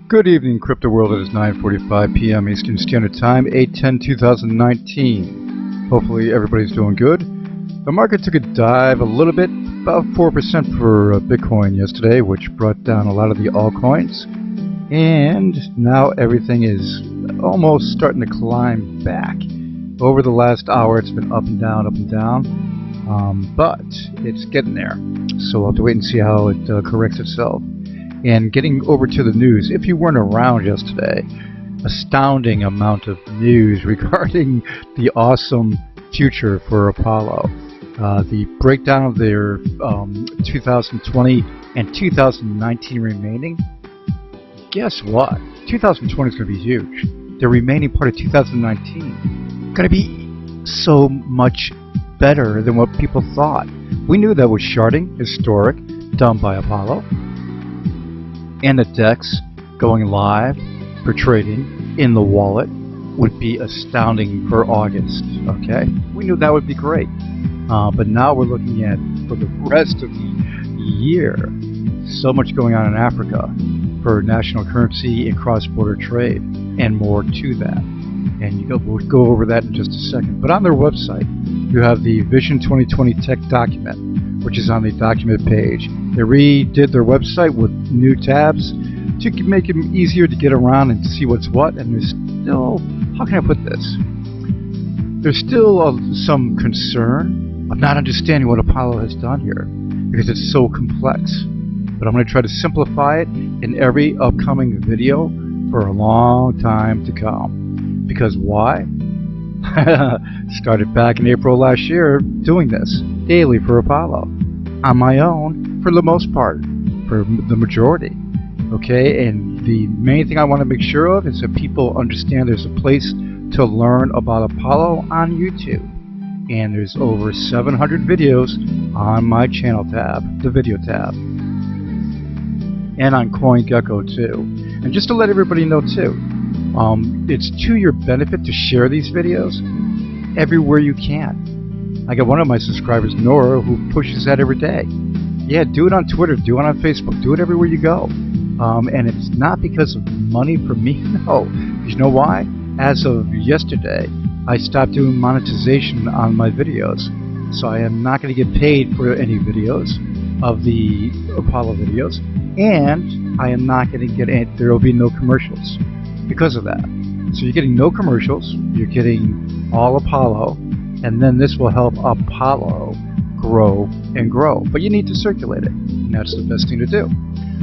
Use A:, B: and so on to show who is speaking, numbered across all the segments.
A: Good evening, Crypto World. It is 9:45 p.m. Eastern Standard Time, 8/10/2019. Hopefully everybody's doing good. The market took a dive a little bit, about 4% for Bitcoin yesterday, which brought down a lot of the altcoins. And now everything is almost starting to climb back. Over the last hour, it's been up and down, but it's getting there. So we'll have to wait and see how it corrects itself. And getting over to the news, if you weren't around yesterday, astounding amount of news regarding the awesome future for Apollo. The breakdown of their 2020 and 2019 remaining. Guess what? 2020 is going to be huge. The remaining part of 2019 going to be so much better than what people thought. We knew that was sharding, historic, done by Apollo. And the DEX going live for trading in the wallet would be astounding for August. Okay, we knew that would be great, but now we're looking at for the rest of the year. So much going on in Africa for national currency and cross-border trade, and more to that. And we'll go over that in just a second. But on their website, you have the Vision 2020 Tech document, which is on the document page. They redid their website with new tabs to make it easier to get around and see what's what. And there's still, how can I put this? There's still some concern of not understanding what Apollo has done here because it's so complex. But I'm going to try to simplify it in every upcoming video for a long time to come. Because why? Started back in April last year doing this daily for Apollo on my own for the most part, for the majority. Okay, and the main thing I want to make sure of is that people understand there's a place to learn about Apollo on YouTube. And there's over 700 videos on my channel tab, the video tab, and on CoinGecko too. And just to let everybody know too, it's to your benefit to share these videos everywhere you can. I got one of my subscribers, Nora, who pushes that every day. Yeah, do it on Twitter, do it on Facebook, do it everywhere you go. And it's not because of money for me, no. You know why? As of yesterday, I stopped doing monetization on my videos. So I am not going to get paid for any videos of the Apollo videos. And I am not going to get any, there will be no commercials because of that. So you're getting no commercials, you're getting all Apollo, and then this will help Apollo grow and grow. But you need to circulate it, and that's the best thing to do.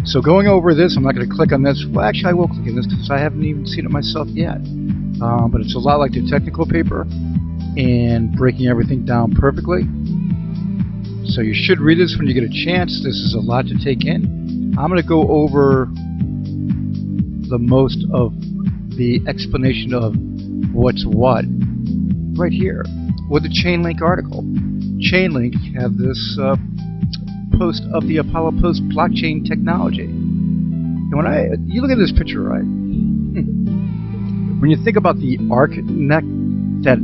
A: So going over this, I'm not going to click on this. Well, actually I will click on this because I haven't even seen it myself yet. But it's a lot like the technical paper and breaking everything down perfectly. So you should read this when you get a chance. This is a lot to take in. I'm going to go over the most of the explanation of what's what right here with the CHAINLEAK article. CHAINLEAK have this post of the Apollo Post blockchain technology. And when you look at this picture, right? When you think about the ARKNET that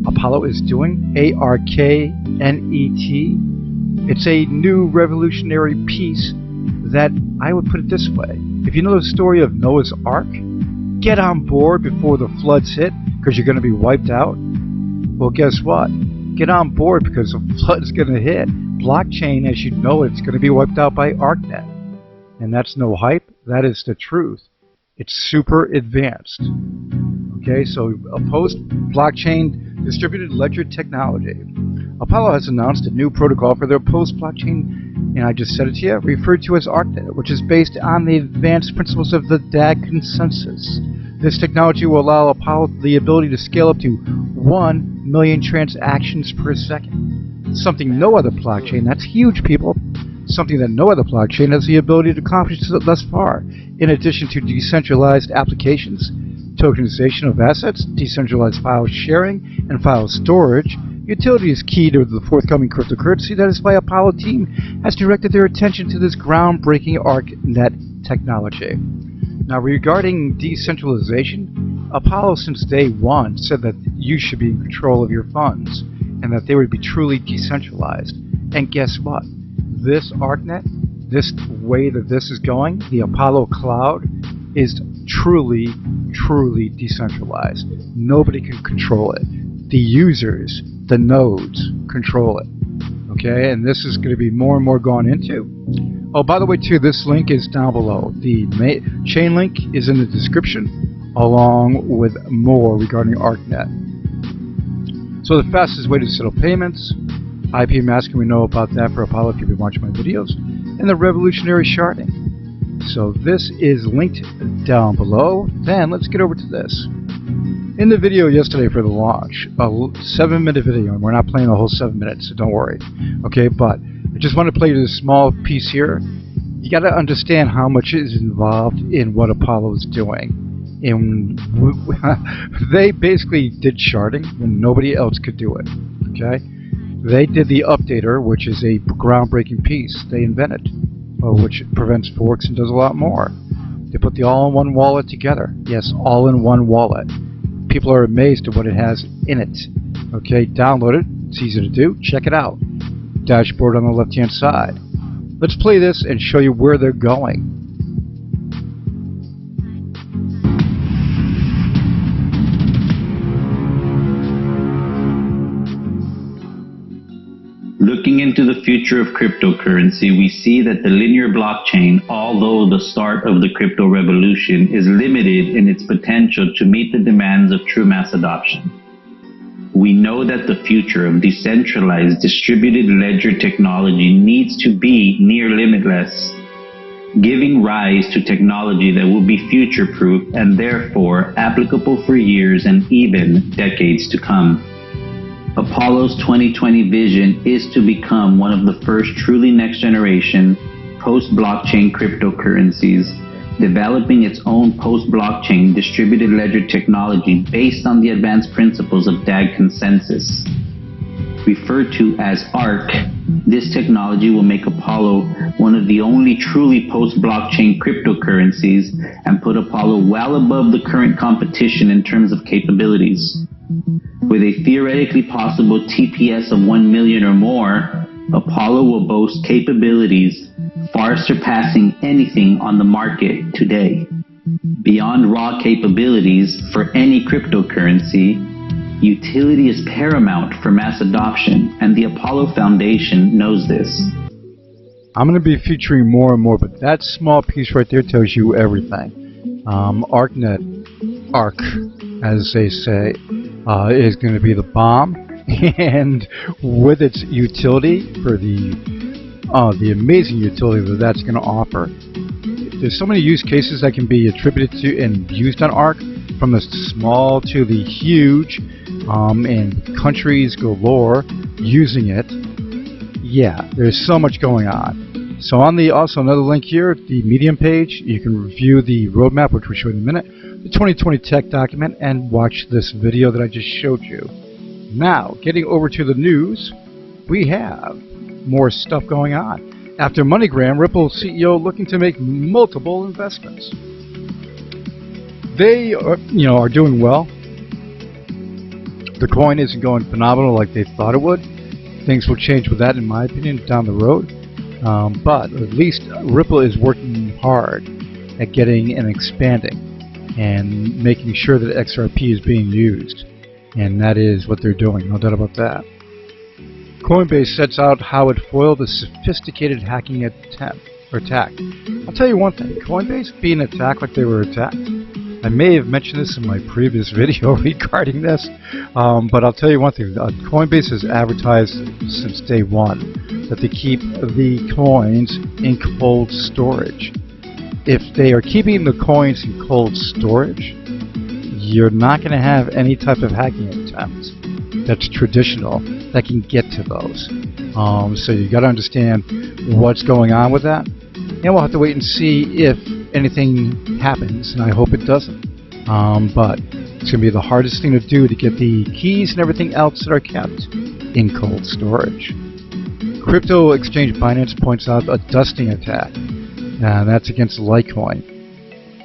A: Apollo is doing, ARKNET, it's a new revolutionary piece that I would put it this way. If you know the story of Noah's Ark, get on board before the floods hit because you're going to be wiped out. Well, guess what? Get on board because the flood's going to hit. Blockchain, as you know, it's going to be wiped out by ARKNET. And that's no hype. That is the truth. It's super advanced. Okay, so a post-blockchain distributed ledger technology. Apollo has announced a new protocol for their post-blockchain, and I just said it to you, referred to as ARKNET, which is based on the advanced principles of the DAG consensus. This technology will allow Apollo the ability to scale up to 1 million transactions per second. Something no other blockchain, that's huge, people, something that no other blockchain has the ability to accomplish thus far. In addition to decentralized applications, tokenization of assets, decentralized file sharing and file storage, Utility is key to the forthcoming cryptocurrency. That is why Apollo team has directed their attention to this groundbreaking ARKNET technology. Now, regarding decentralization, Apollo since day one said that you should be in control of your funds and that they would be truly decentralized. And guess what? This ARKNET, this way that this is going, the Apollo cloud, is truly, truly decentralized. Nobody can control it. The users, the nodes, control it. Okay, and this is going to be more and more gone into. Oh, by the way, too, this link is down below. The CHAINLEAK is in the description, along with more regarding ARKNET. So the fastest way to settle payments, IP masking, we know about that for Apollo if you've been watching my videos, and the revolutionary sharding. So this is linked down below. Then let's get over to this. In the video yesterday for the launch, a 7-minute video, and we're not playing the whole 7 minutes, so don't worry. Okay, but I just want to play this small piece here. You got to understand how much is involved in what Apollo is doing. And they basically did sharding when nobody else could do it. Okay, they did the updater, which is a groundbreaking piece they invented, which prevents forks and does a lot more. They put the all-in-one wallet together. Yes, all-in-one wallet. People are amazed at what it has in it. Okay, download it. It's easy to do. Check it out. Dashboard on the left-hand side. Let's play this and show you where they're going.
B: Looking into the future of cryptocurrency, we see that the linear blockchain, although the start of the crypto revolution, is limited in its potential to meet the demands of true mass adoption. We know that the future of decentralized distributed ledger technology needs to be near limitless, giving rise to technology that will be future-proof and therefore applicable for years and even decades to come. Apollo's 2020 vision is to become one of the first truly next-generation post-blockchain cryptocurrencies, developing its own post-blockchain distributed ledger technology based on the advanced principles of DAG consensus. Referred to as ARK, this technology will make Apollo one of the only truly post-blockchain cryptocurrencies and put Apollo well above the current competition in terms of capabilities. With a theoretically possible TPS of 1 million or more, Apollo will boast capabilities far surpassing anything on the market today. Beyond raw capabilities for any cryptocurrency, utility is paramount for mass adoption, and the Apollo Foundation knows this.
A: I'm going to be featuring more and more, but that small piece right there tells you everything. ARKNET, ARK, as they say, is going to be the bomb, and with its utility for the amazing utility that that's going to offer, there's so many use cases that can be attributed to and used on ARK, from the small to the huge, and countries galore using it. Yeah, there's so much going on. So on the also another link here, the Medium page, you can review the roadmap, which we'll show you in a minute, the 2020 tech document, and watch this video that I just showed you. Now, getting over to the news, we have more stuff going on. After MoneyGram, Ripple CEO looking to make multiple investments. They are doing well. The coin isn't going phenomenal like they thought it would. Things will change with that, in my opinion, down the road. But at least Ripple is working hard at getting and expanding and making sure that XRP is being used. And that is what they're doing, no doubt about that. Coinbase sets out how it foiled a sophisticated hacking attack. I'll tell you one thing, Coinbase being attacked like they were attacked, I may have mentioned this in my previous video regarding this, but I'll tell you one thing, Coinbase has advertised since day one that they keep the coins in cold storage. If they are keeping the coins in cold storage, you're not going to have any type of hacking attempt that's traditional that can get to those. So you got to understand what's going on with that, and we'll have to wait and see if anything happens, and I hope it doesn't. But It's going to be the hardest thing to do to get the keys and everything else that are kept in cold storage. Crypto exchange Binance points out a dusting attack, and that's against Litecoin.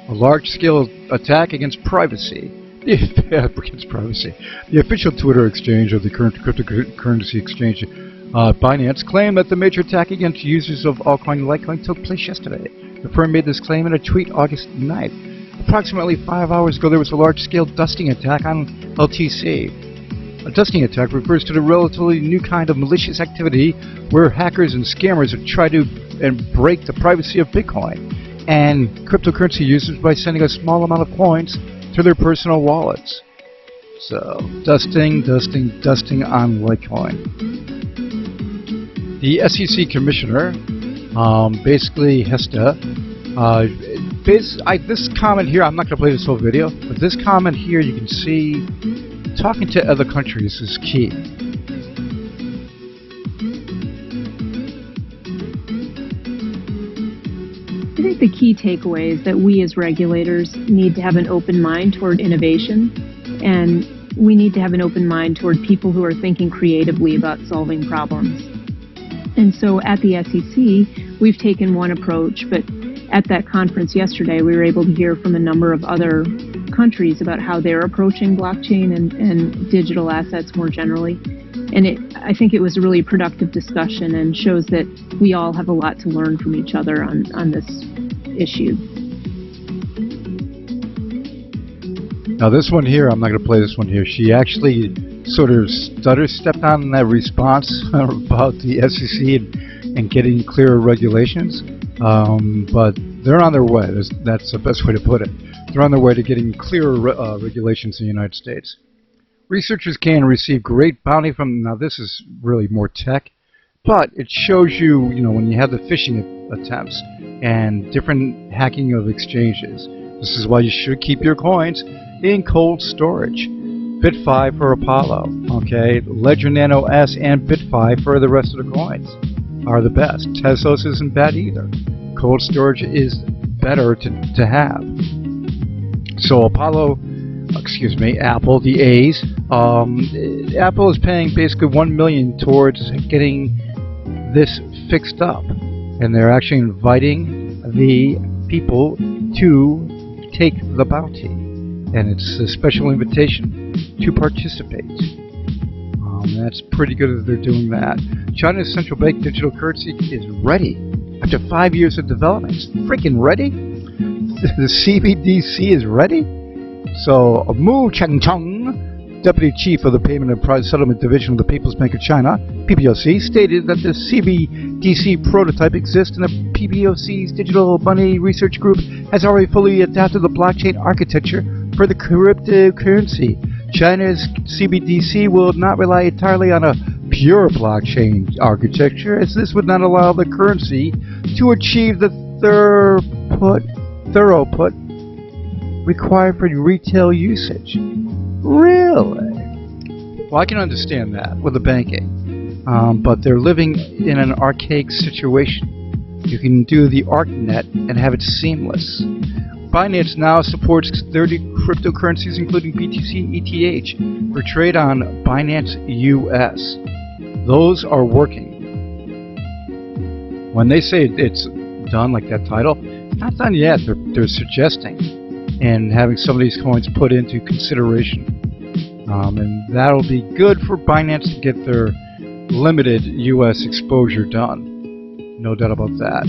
A: A large-scale attack against privacy. Against privacy. The official Twitter exchange of the current cryptocurrency exchange, Binance, claimed that the major attack against users of altcoin Litecoin took place yesterday. The firm made this claim in a tweet August 9th. Approximately 5 hours ago, there was a large-scale dusting attack on LTC. A dusting attack refers to the relatively new kind of malicious activity where hackers and scammers have tried to break the privacy of Bitcoin and cryptocurrency users by sending a small amount of coins to their personal wallets. So, dusting on Litecoin. The SEC commissioner, basically Hesta, this comment here, I'm not going to play this whole video, but this comment here you can see talking to other countries is key.
C: I think the key takeaway is that we as regulators need to have an open mind toward innovation, and we need to have an open mind toward people who are thinking creatively about solving problems. And so at the SEC, we've taken one approach, but at that conference yesterday, we were able to hear from a number of other countries about how they're approaching blockchain and digital assets more generally. And I think it was a really productive discussion and shows that we all have a lot to learn from each other on this issue.
A: Now this one here, I'm not going to play this one here. She actually sort of stepped on that response about the SEC and getting clearer regulations. But they're on their way. That's the best way to put it. They're on their way to getting clearer regulations in the United States. Researchers can receive great bounty from, now this is really more tech, but it shows you, when you have the phishing attempts and different hacking of exchanges. This is why you should keep your coins in cold storage. Bit5 for Apollo, okay? Ledger Nano S and Bit5 for the rest of the coins are the best. Tezos isn't bad either. Cold storage is better to have. So Apple, the A's, Apple is paying basically $1 million towards getting this fixed up, and they're actually inviting the people to take the bounty, and it's a special invitation to participate. That's pretty good that they're doing that. China's central bank digital currency is ready after 5 years of development. It's freaking ready. The CBDC is ready. So, Mu Changcheng, Deputy Chief of the Payment and Price Settlement Division of the People's Bank of China, PBOC, stated that the CBDC prototype exists and the PBOC's Digital Money Research Group has already fully adapted the blockchain architecture for the cryptocurrency. China's CBDC will not rely entirely on a pure blockchain architecture, as this would not allow the currency to achieve the throughput required for retail usage. Really? Well, I can understand that with the banking, but they're living in an archaic situation. You can do the ARKNET and have it seamless. Binance now supports 30 cryptocurrencies, including BTC, ETH, for trade on Binance US. Those are working. When they say it's done, like that title, not done yet. They're suggesting and having some of these coins put into consideration. And that'll be good for Binance to get their limited US exposure done. No doubt about that.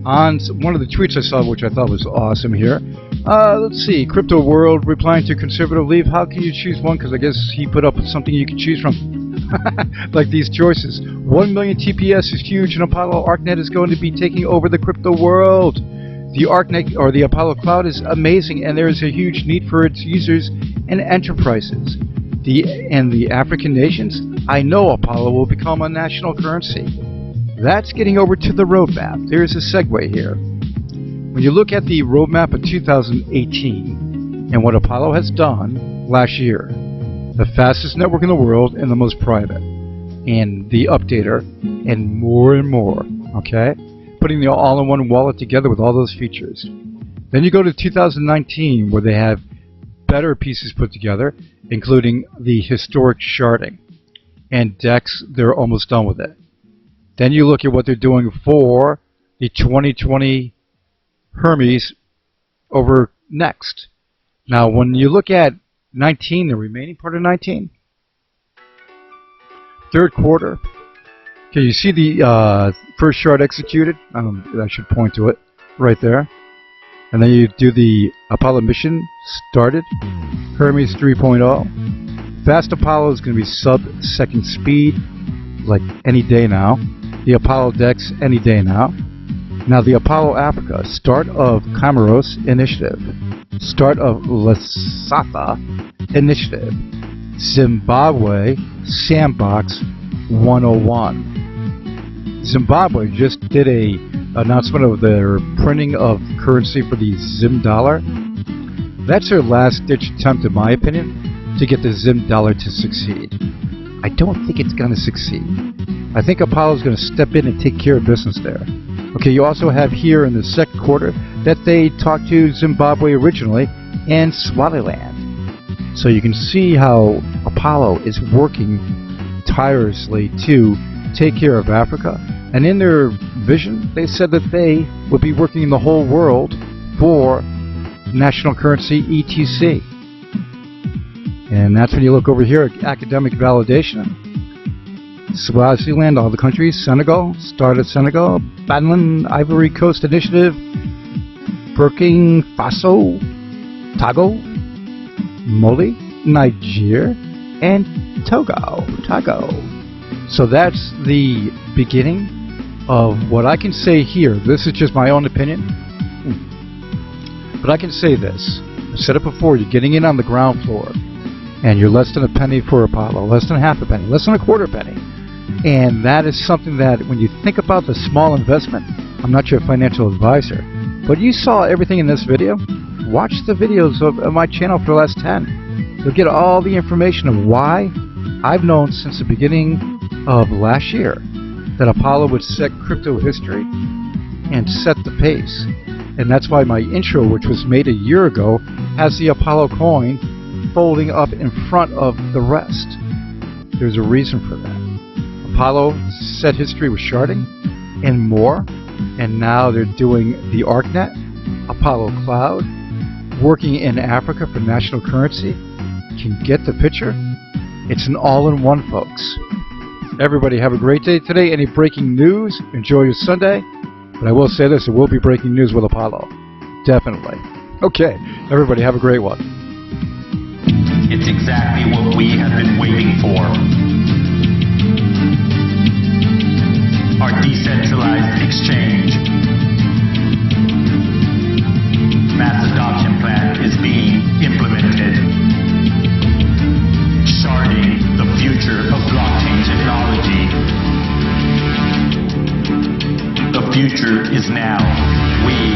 A: On one of the tweets I saw, which I thought was awesome here, let's see, Crypto World replying to Conservative Leave, how can you choose one? Because I guess he put up something you can choose from. Like these choices. 1 million TPS is huge, and Apollo ARKNET is going to be taking over the crypto world. The ARKNET, or the Apollo Cloud, is amazing, and there is a huge need for its users and enterprises. The African nations, I know Apollo will become a national currency. That's getting over to the roadmap. There's a segue here. When you look at the roadmap of 2018 and what Apollo has done last year, the fastest network in the world and the most private, and the updater, and more, okay? Putting the all-in-one wallet together with all those features. Then you go to 2019 where they have better pieces put together, including the historic sharding. And DEX, they're almost done with it. Then you look at what they're doing for the 2020 Hermes over next. Now, when you look at 19, the remaining part of 19, third quarter, okay, you see the first shard executed. I should point to it right there. And then you do the Apollo mission started, Hermes 3.0. Fast Apollo is going to be sub-second speed, like any day now. The Apollo DEX, any day now. Now the Apollo Africa, start of Comoros Initiative, start of Lesotho Initiative, Zimbabwe Sandbox 101. Zimbabwe just did a announcement of their printing of currency for the Zim dollar. That's their last-ditch attempt, in my opinion, to get the Zim dollar to succeed. I don't think it's going to succeed. I think Apollo's going to step in and take care of business there. Okay, you also have here in the second quarter that they talked to Zimbabwe originally and Swaliland. So you can see how Apollo is working tirelessly to take care of Africa. And in their vision, they said that they would be working in the whole world for national currency ETC. And that's when you look over here at academic validation. Swaziland, all the countries, Senegal, started Senegal, Benin, Ivory Coast Initiative, Burkina Faso, Togo, Mali, Niger, and Togo. So that's the beginning of what I can say here. This is just my own opinion. But I can say this. I've said it before, you're getting in on the ground floor. And you're less than a penny for Apollo, less than half a penny, less than a quarter penny. And that is something that when you think about the small investment, I'm not your financial advisor, but you saw everything in this video. Watch the videos of my channel for the last 10. You'll get all the information of why I've known since the beginning of last year that Apollo would set crypto history and set the pace. And that's why my intro, which was made a year ago, has the Apollo coin folding up in front of the rest. There's a reason for that. Apollo set history with sharding and more, and now they're doing the ARKNET, Apollo Cloud, working in Africa for national currency. Can you get the picture? It's an all-in-one, folks. Everybody have a great day today. Any breaking news? Enjoy your Sunday. But I will say this, there will be breaking news with Apollo. Definitely. Okay, everybody have a great one.
D: It's exactly what we have been waiting for. Our decentralized exchange. Mass adoption plan is being implemented. Sharding the future of blockchain technology. The future is now. We